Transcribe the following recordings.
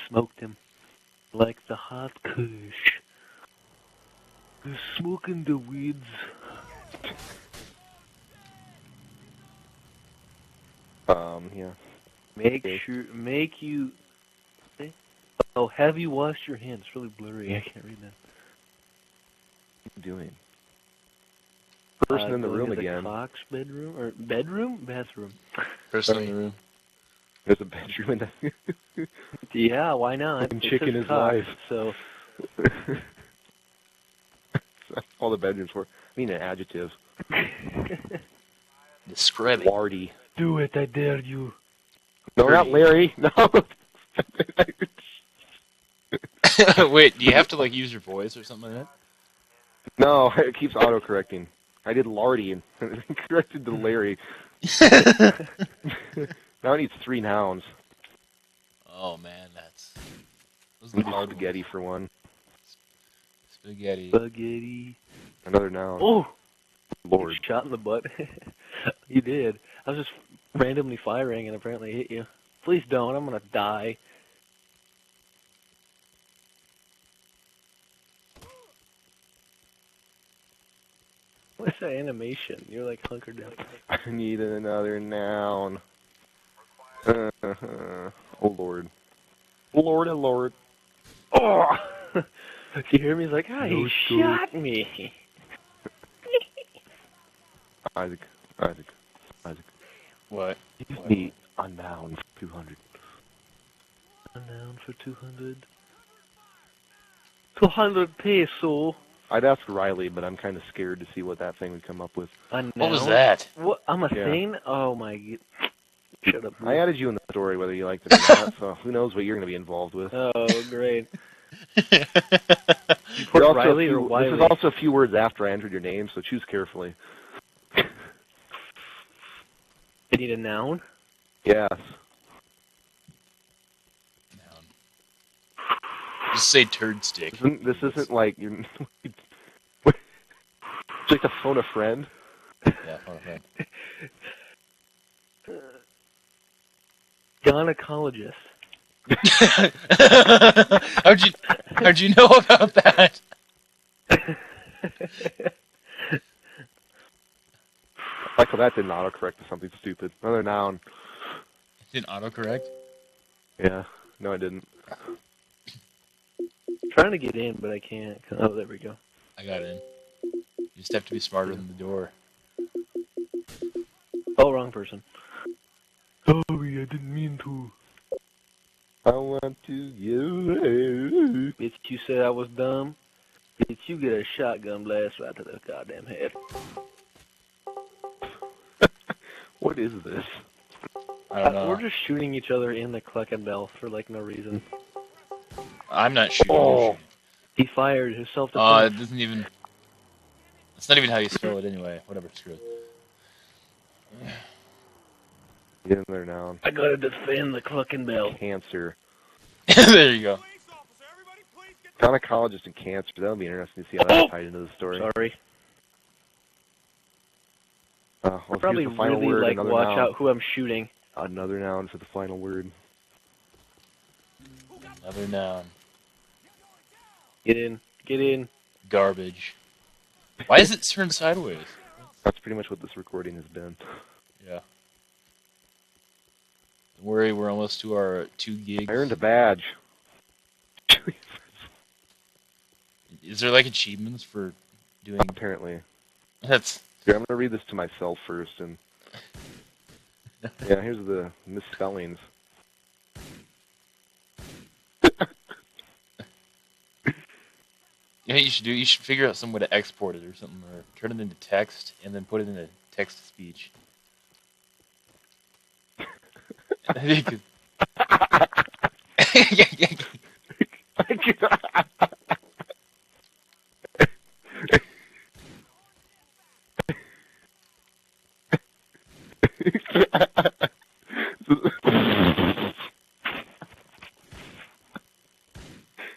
smoked him like the hot kush. He's smoking the weeds. Yeah. Make you. Oh, have you washed your hands? It's really blurry. I can't read that. What are you doing? Person in the room again. Cox's bedroom or bedroom? Bathroom. Person in the room. There's a bedroom in there. Yeah, why not? And chicken is Cox, life. So. That's all the bedrooms for. I mean an adjective. Describe it. Lardy. Do it, I dare you. No, not Larry. No. Wait, do you have to like use your voice or something like No, it keeps autocorrecting. I did Lardy and it corrected to Larry. that? Now it needs 3 nouns. Oh man, that's We need spaghetti for one. Spaghetti. Spaghetti. Another noun. Oh! Lord. You shot in the butt. You did. I was just randomly firing and apparently hit you. Please don't. I'm gonna die. What's that animation? You're like hunkered down. I need another noun. Oh Lord. Lord and Lord. Oh! You hear me? He's like, he No, shot me. Isaac. What? Give me a noun for 200. A noun for 200. 200 peso. I'd ask Riley, but I'm kind of scared to see what that thing would come up with. A noun? What was that? What? I'm a Yeah. thing? Oh my god. Shut up. I added you in the story whether you liked it or not, so who knows what you're going to be involved with. Oh, great. What You put Also Riley a few- or Wiley? This is also a few words after I entered your name, so choose carefully. You need a noun? Yes. Noun. Just say turd stick. This isn't like you're. It's like to phone a friend. Yeah, okay. Gynecologist. How'd you know about that? Like how that didn't autocorrect to something stupid. Another noun. Didn't autocorrect? Yeah. No, I didn't. Trying to get in, but I can't. Oh, there we go. I got in. You just have to be smarter than the door. Oh, wrong person. Sorry, I didn't mean to. I want to you. Bitch, you said I was dumb. Bitch, you get a shotgun blast right to the goddamn head. What is this? I don't know. We're just shooting each other in the Cluck and Bell for like no reason. I'm not shooting. Oh. You're shooting. He fired his It self-defense. doesn't even... It's not even how you spell it anyway. Whatever, screw it. Get in there now. I gotta defend the Cluck and Bell. Cancer. There you go. Gynecologist and cancer. That'll be interesting to see how that's tied into the story. Sorry. Well, Probably here's the final really word. like Another watch noun. out who I'm shooting. Another noun for the final word. Another noun. Get in. Get in. Garbage. Why is it turned sideways? That's pretty much what this recording has been. Yeah. Don't worry, we're almost to our 2 gigs. I earned a badge. Is there like achievements for doing... Apparently. That's... Here, I'm going to read this to myself first. And yeah, here's the misspellings. Yeah, you should figure out some way to export it or something, or turn it into text and then put it into text to speech. I think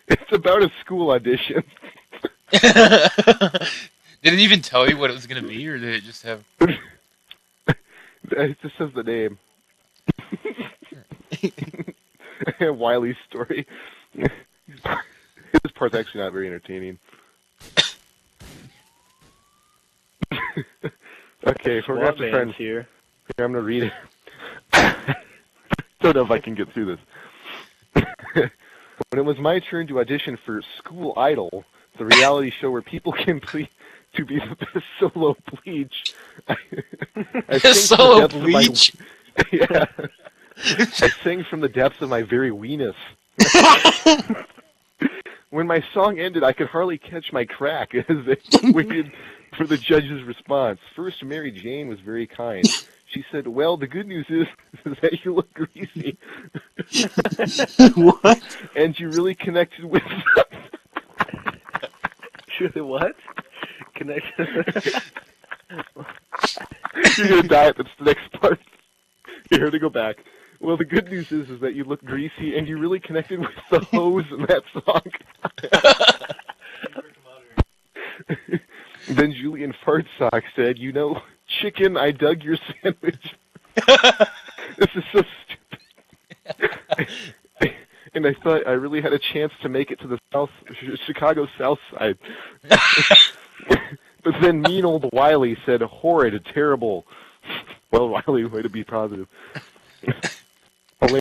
It's about a school audition. Did it even tell you what it was going to be, or did it just have... It just says the name. Wiley's story. His part's actually not very entertaining. Okay, we're gonna have to try and here. Here, I'm gonna read it. Don't know if I can get through this. When it was my turn to audition for School Idol, the reality show where people can plead to be the best solo bleach, I sang from the Solo depths of my- bleach? Yeah. I sang from the depths of my very weenus. When my song ended, I could hardly catch my crack as they waited for the judge's response. First, Mary Jane was very kind. She said, "Well, the good news is that you look greasy." What? And you really connected with What? Connection. You're gonna die. That's the next part. Here to go back. Well, the good news is that you look greasy and you really connected with the hose in that song. Then Julian Fartsock said, "You know, chicken, I dug your sandwich." This is so stupid. And I thought I really had a chance to make it to the Chicago South Side. But then mean old Wiley said, "Horrid, terrible." Well, Wiley, way to be positive.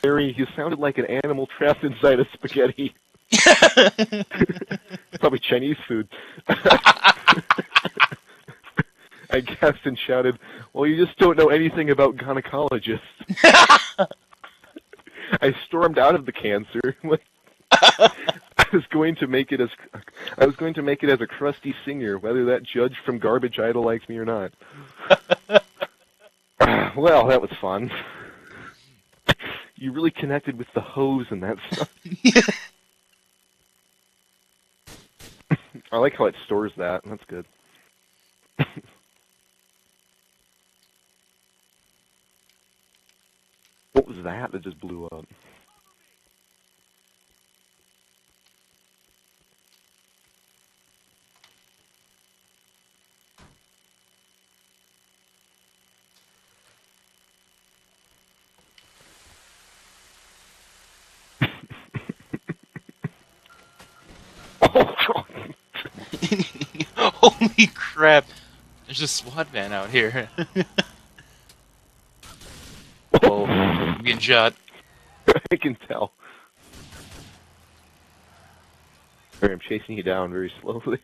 Larry, you sounded like an animal trapped inside a spaghetti. Probably Chinese food. I gasped and shouted, "Well, you just don't know anything about gynecologists." I stormed out of the cancer. I was going to make it as a crusty singer, whether that judge from Garbage Idol likes me or not. Well, that was fun. You really connected with the hose in that song. I like how it stores that. That's good. What was that just blew up? Holy crap! There's a SWAT van out here. Oh, I'm getting shot. I can tell. Sorry, I'm chasing you down very slowly.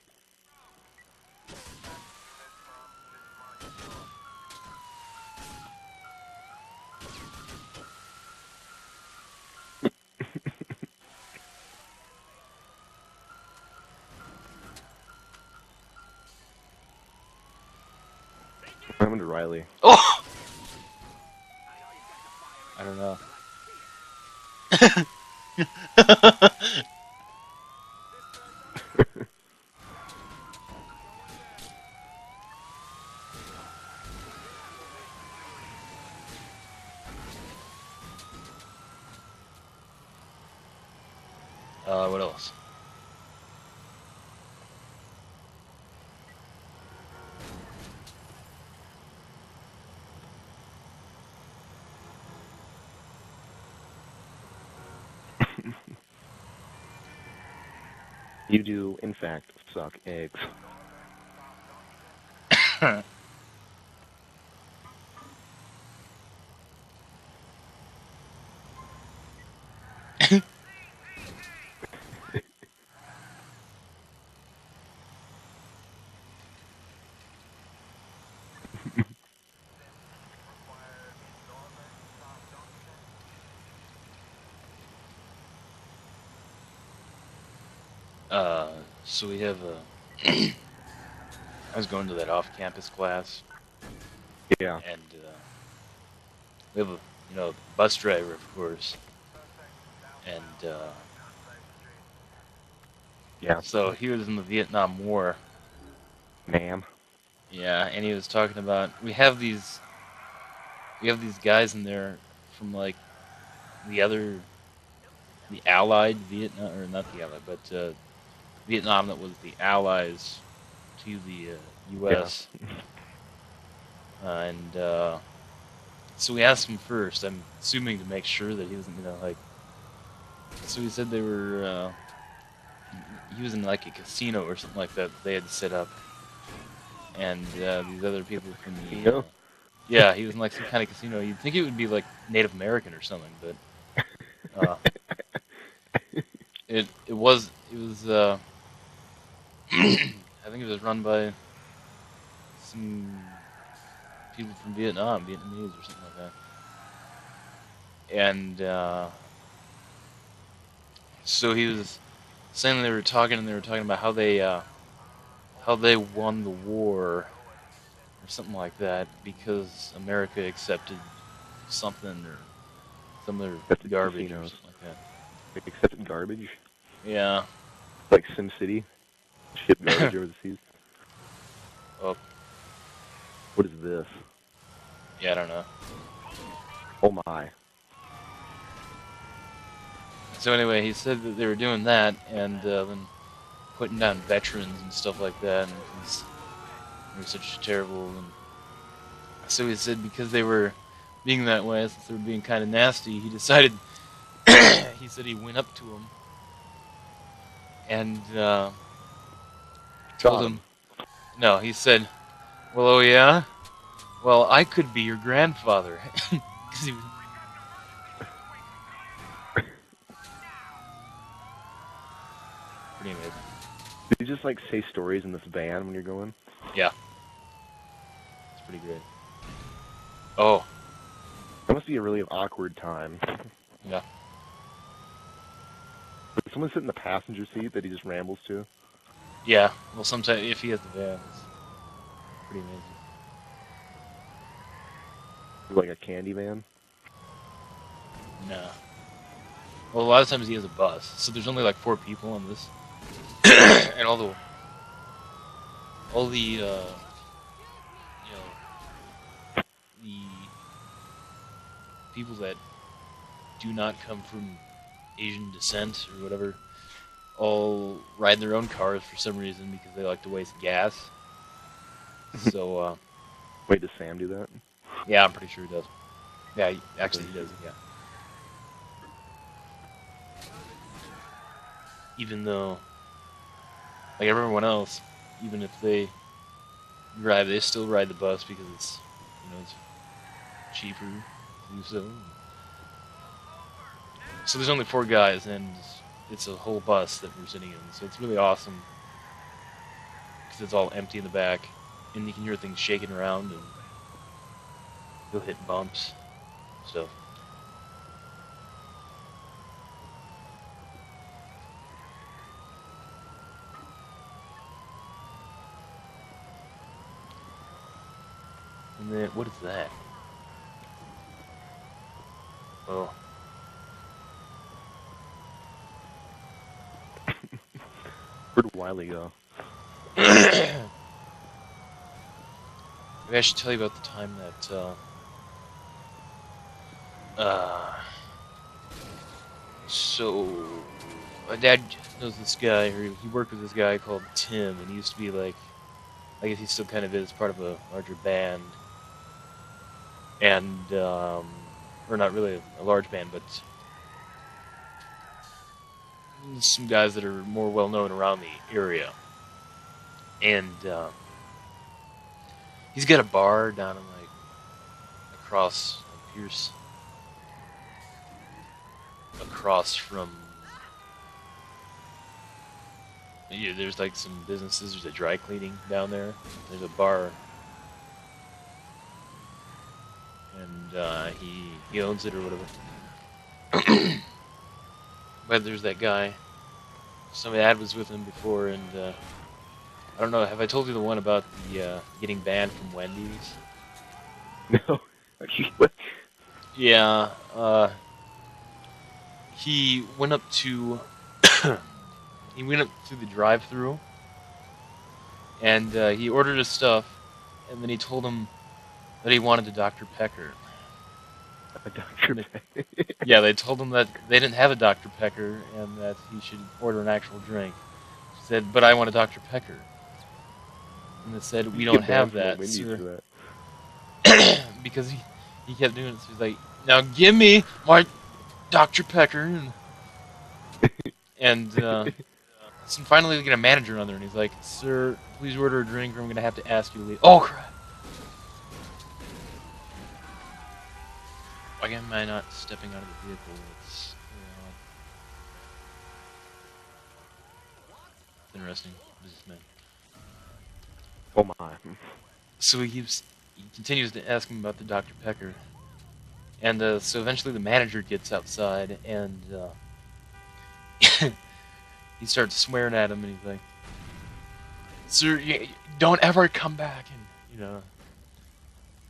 I'm into Riley. Oh! I don't know. What else? You do, in fact, suck eggs. So we have a... I was going to that off-campus class, Yeah. and we have a, bus driver, of course, and Yeah. so he was in the Vietnam War. Ma'am. Yeah, and he was talking about we have these guys in there from like the Allied Vietnam, or not the Allied, but Vietnam that was the allies to the U.S. And so we asked him first. I'm assuming to make sure that he wasn't gonna like So he said they were. He was in like a casino or something like that they had set up, and these other people from the. Casino? Yeah, he was in like some kind of casino. You'd think it would be like Native American or something, but it was. I think it was run by some people from Vietnam, Vietnamese or something like that. And so he was saying they were talking, and they were talking about how they won the war or something like that because America accepted something or some other Accepted garbage or casinos. something like that. Like accepted garbage? Yeah. Like Sim City? Ship garbage over the seas? Well, What is this? yeah, I don't know. Oh my. So anyway, he said that they were doing that and then putting down veterans and stuff like that, and they were such terrible. And so he said because they were being that way, since they were being kind of nasty, he decided. He said he went up to him and told Got him. No, he said, "Well, oh yeah. Well, I could be your grandfather." 'Cause he was, pretty amazing. Did you just like say stories in this van when you're going? Yeah, it's pretty great. Oh, That must be a really awkward time. yeah. Did someone sit in the passenger seat that he just rambles to? Yeah, well, sometimes if he has the van, it's pretty amazing. Like a candy van? No. Well, a lot of times he has a bus, so there's only like 4 people on this, and all the you know, the people that do not come from Asian descent or whatever, all ride their own cars for some reason because they like to waste gas. So, Wait, does Sam do that? yeah, I'm pretty sure he does. Yeah, actually he does, yeah. Even though, like everyone else, even if they drive, they still ride the bus because it's, it's cheaper to do so. So there's only 4 guys, and it's a whole bus that we're sitting in. So it's really awesome because it's all empty in the back, and you can hear things shaking around, and you'll hit bumps, stuff. And then, what is that? Oh. Where'd Wiley go? Maybe I should tell you about the time that, so, my dad knows this guy, or he worked with this guy called Tim, and he used to be like, I guess he still kind of is part of a larger band, and, or not really a large band, but some guys that are more well-known around the area, and, he's got a bar down in, like, across Pierce, across from, yeah, there's like some businesses, there's a dry cleaning down there, there's a bar, and he owns it or whatever. But there's that guy, some dad was with him before, and I don't know, have I told you the one about the getting banned from Wendy's? No. What? Yeah, he went up to he went up through the drive-thru, and he ordered his stuff, and then he told him that he wanted a Dr. Pepper. A Dr. Pepper. Yeah, they told him that they didn't have a Dr. Pepper and that he should order an actual drink. He said, "But I want a Dr. Pepper." And they said, "We don't have that, sir." Because he kept doing it, so he's like, "Now give me my Dr. Pepper." And And so finally we get a manager on there, and he's like, "Sir, please order a drink, or I'm gonna have to ask you to leave." Oh crap! Why am I not stepping out of the vehicle? It's interesting. Businessman. Oh my. So he continues to ask him about the Dr. Pecker, and so eventually the manager gets outside, and he starts swearing at him, and he's like, "Sir, don't ever come back," and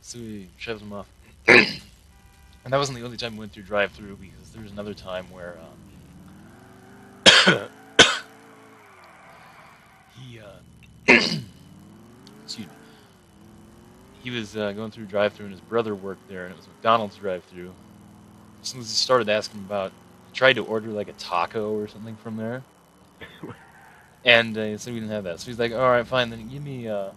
so he shoves him off. And that wasn't the only time we went through drive-through, because there was another time where he excuse me. He was going through drive-through, and his brother worked there, and it was McDonald's drive-through. As soon as he started asking about, he tried to order like a taco or something from there, and he said we didn't have that. So he's like, "All right, fine, then give me a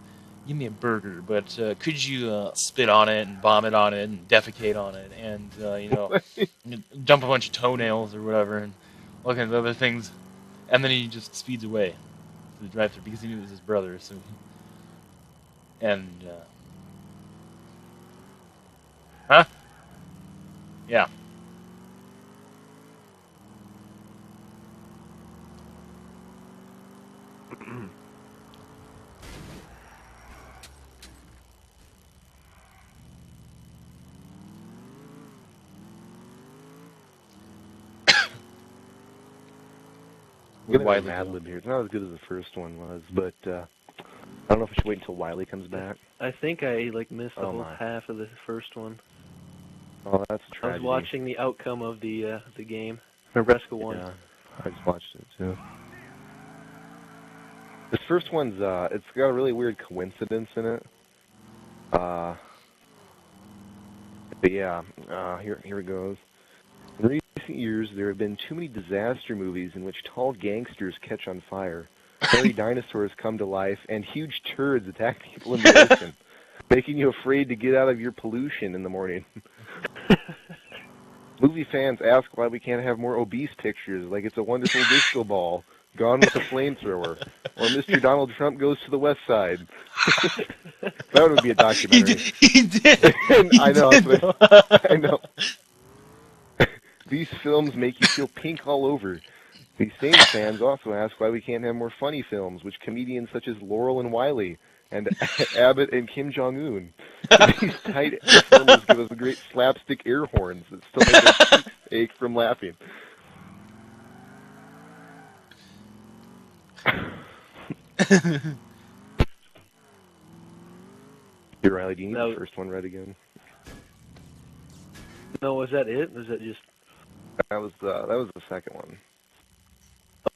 burger, but could you spit on it and vomit on it and defecate on it and dump a bunch of toenails or whatever and all kinds of other things?" And then he just speeds away to the drive-thru because he knew it was his brother. So huh? Yeah. I'm gonna Wiley go Mad Lib here. It's not as good as the first one was, but I don't know if I should wait until Wiley comes back. I think I missed the Oh, whole my. half of the first one. Oh, that's a I was tragedy. watching the outcome of the game. Nebraska won. Yeah, I just watched it too. This first one's it's got a really weird coincidence in it. But yeah, here it goes. In recent years, there have been too many disaster movies in which tall gangsters catch on fire, hairy dinosaurs come to life, and huge turds attack people in the ocean, making you afraid to get out of your pollution in the morning. Movie fans ask why we can't have more obese pictures, like It's a Wonderful Disco Ball, Gone with a Flamethrower, or Mr. Donald Trump Goes to the West Side. That would be a documentary. He did. I know. I know. These films make you feel pink all over. These same fans also ask why we can't have more funny films, which comedians such as Laurel and Wiley and Abbott and Kim Jong-un. These tight films give us great slapstick air horns that still make our cheeks ache from laughing. Here, Riley, do you need the first one read again? No, was that it? Was that just... That was the second one.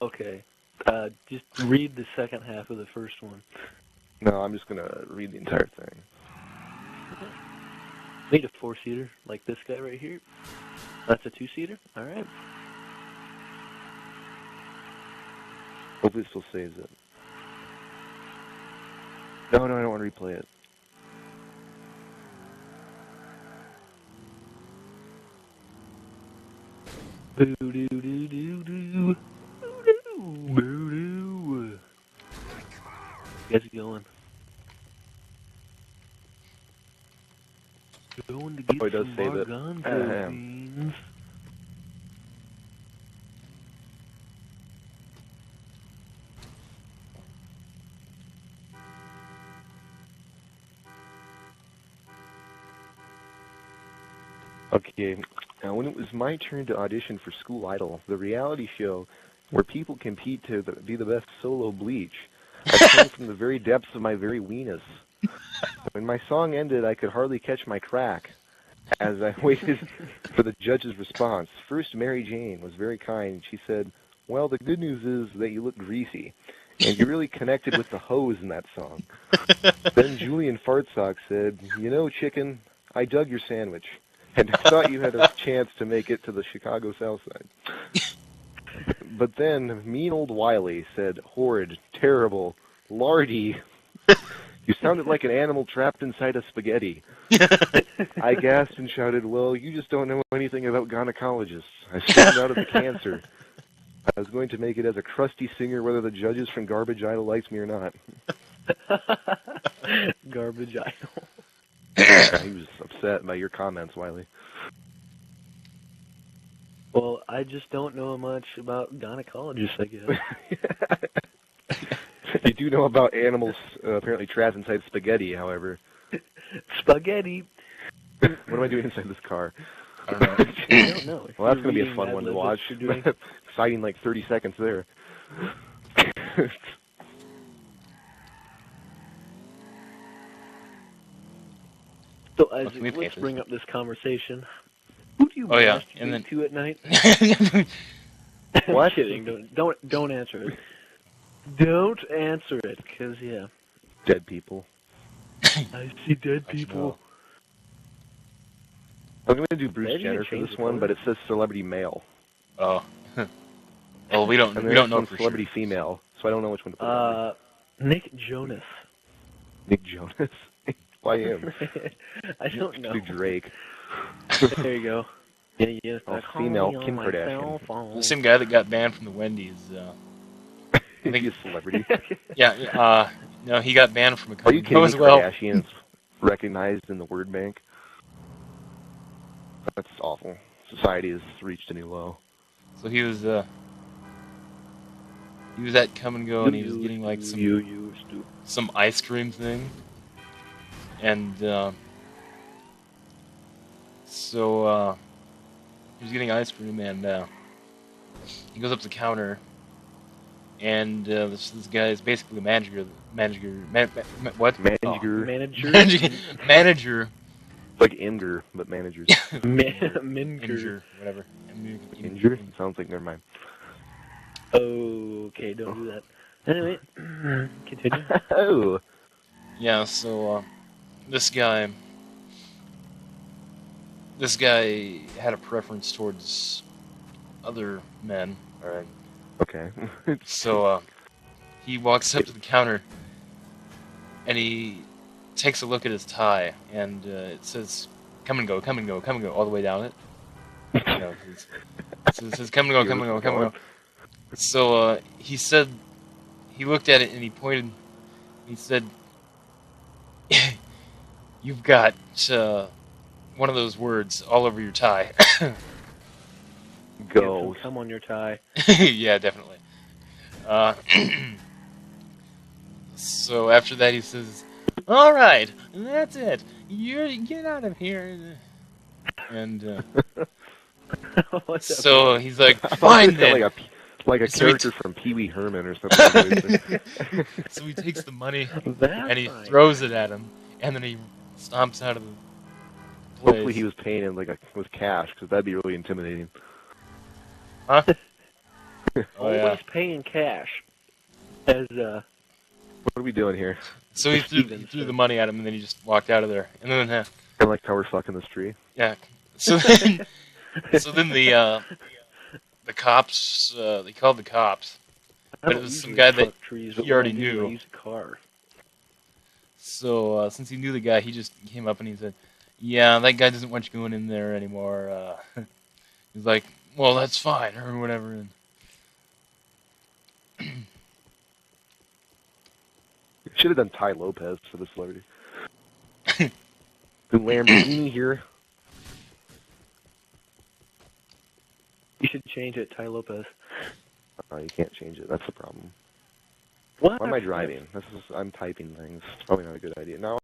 Okay. Just read the second half of the first one. No, I'm just gonna read the entire thing. Need a 4-seater, like this guy right here. That's a 2-seater? Alright. Hopefully it still saves it. No, I don't want to replay it. Boo-doo-doo-doo-doo. Boo-doo. Guys going. Going to get Oh, it does some save it. garbanzo beans. Okay, now when it was my turn to audition for School Idol, the reality show where people compete to be the best solo bleach, I came from the very depths of my very weenus. When my song ended, I could hardly catch my crack as I waited for the judge's response. First, Mary Jane was very kind. She said, "Well, the good news is that you look greasy, and you really connected with the hose in that song." Then Julian Fartsock said, "You know, chicken, I dug your sandwich, and I thought you had a chance to make it to the Chicago South Side." But then mean old Wiley said, "Horrid, terrible, lardy. You sounded like an animal trapped inside a spaghetti." I gasped and shouted, "Well, you just don't know anything about gynecologists. I straightened out of the cancer." I was going to make it as a crusty singer whether the judges from Garbage Idol likes me or not. Garbage idol. He was upset by your comments, Wiley. Well, I just don't know much about gynecologists, I guess. You do know about animals apparently trapped inside spaghetti, however. Spaghetti. What am I doing inside this car? I don't know. I don't know. If Well, that's you're going to be a reading fun Mad one to Libs, watch. you're doing- Exciting, like 30 seconds there. So, can we Isaac, pay let's for bring this? up this conversation. Who do you Oh, yeah, masturbate and then- to at night? What? I'm kidding. Don't answer it. Don't answer it, because, yeah. Dead people. I see dead I should people. know. I'm going to do Bruce Why did you Jenner for change this the one, color? but it says celebrity male. Oh. Well, we don't And we there's don't know one for celebrity sure. female, so I don't know which one to put on. Nick Jonas. Nick Jonas. Why him? I don't know. Do Drake. There you go. Yeah, yeah. Oh, like, female "Call me Kim on my Kardashian." cell phone." The same guy that got banned from the Wendy's. Is he a celebrity? Yeah. No, he got banned from a Are company you kidding me? as well. Kardashian's recognized in the word bank? That's awful. Society has reached a new low. So he was at Come and Go, and he was getting like You used to. some ice cream thing, and so he was getting ice cream, and he goes up to the counter, and this guy is basically the manager, what? Manager. Manager. Manager, Like Imgur, but managers. Minger. Minger, whatever. Imgur? Sounds like, never mind. Okay, don't do that. Anyway, continue. Oh. Yeah, so this guy had a preference towards other men. Alright. Okay. So he walks up to the counter and he takes a look at his tie, and it says "Come and Go, come and go, come and go" all the way down it. You know, it says "Come and Go, come and go, come and go." So he said, he looked at it and he pointed. He said, "You've got one of those words all over your tie." Go. Come on your tie. Yeah, definitely. So after that, he says, "All right, that's it. Get out of here." And What's up? so he's like, "Fine then." Like a So he character from Pee Wee Herman or something. So he takes the money That's and he fine. throws it at him, and then he stomps out of the place. Hopefully he was paying him with cash, because that'd be really intimidating. Huh? Oh, Always yeah. paying cash. As What are we doing here? So he threw the money at him, and then he just walked out of there. And then, Kind of like how we're fucking this tree. yeah. So then, the cops, they called the cops. I But don't it was some usually guy that fuck trees, but he already when I do, knew. I use a car. So since he knew the guy, he just came up and he said, "Yeah, that guy doesn't want you going in there anymore." He's like, "Well, that's fine," or whatever. And Should have done Ty Lopez for the celebrity. The Lamborghini here. You should change it, Ty Lopez. You can't change it. That's the problem. What? Why am I driving? I'm typing things. It's probably not a good idea. No.